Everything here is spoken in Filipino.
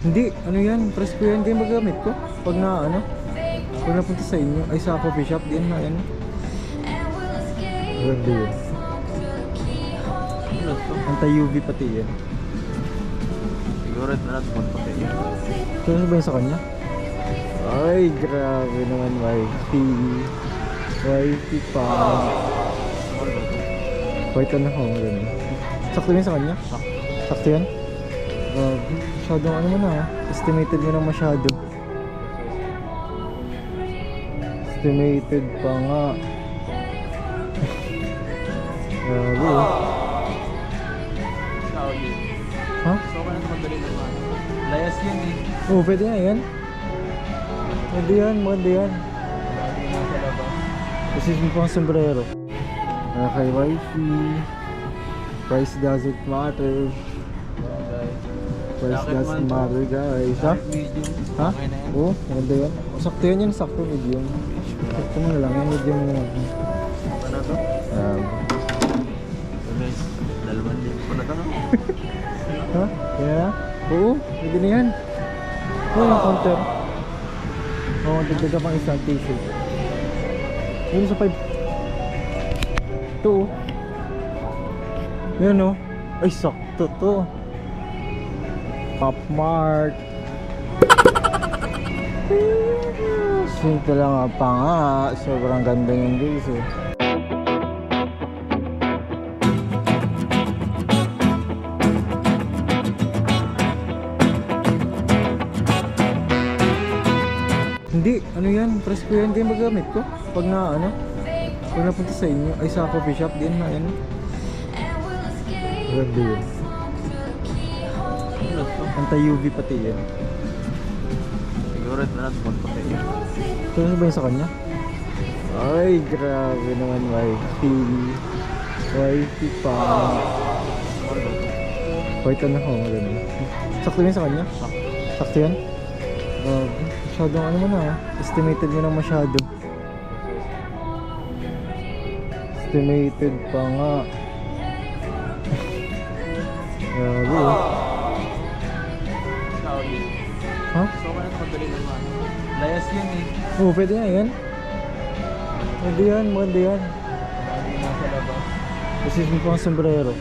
Hindi, ano yan, presko yan, hindi magamit ko. Pag na ano, pag napunta sa inyo, ay sa coffee shop, din na yan. Ganda yun. Anti-UV pati yan. Siguro ito na natin magpapit. Kaya ba yun sa kanya? Ay, grabe naman, wifey. Wifey pa. White na ako, ganda. Sakto yun sa kanya? Sakto yan? Masyadong ano mo na, estimated mo na masyado. Estimated pa nga. Grabe eh. Ha? So ka na madali naman. Layas yan eh. Oh, pwede na yan. Pwede yan, maganda yan. Lagi na sa labas. Kasi mo pang sombrero. Okay, wifey. Price doesn't matter. Price doesn't matter, guys. Ha? Medium. Ha? Okay na yan. Oo, maganda yan. Sakto yan yan, sakto medium. Sakto mo na lang yan, medium mo. Ano to? So guys, 2,000 po na to no? Ha? Kaya na? Oo, pwede na yan. Oo, yung counter. Oo, dagdaga pang isang t-shirt. Yun sa 5. Ito oh. Yan oh. Ay, sakto to. Pop Mart. Simple lang pa nga. Sobrang ganda yung guys eh. Hindi, ano yan, presko yan, hindi magamit ko. Pag na ano, pag napunta sa inyo, ay sa coffee shop, din na yan. Ganda yun. Ano to? Anti-UV pati yan. Siguro ito na natin magpapit. Kaya ba yun sa kanya? Ay, grabe naman, wifey. Wifey pa. White na ako, maganda. Sakto yun sa kanya? Sakto yan? Masyadong ano mo na, estimated mo na masyado. Estimated pa nga. Grabe eh. Ha? So ka na madali naman. Layas yan eh. Oo, pwede na yan. Pwede yan, maganda yan. Lagi na sa labas. Kasi mo pang sombrero.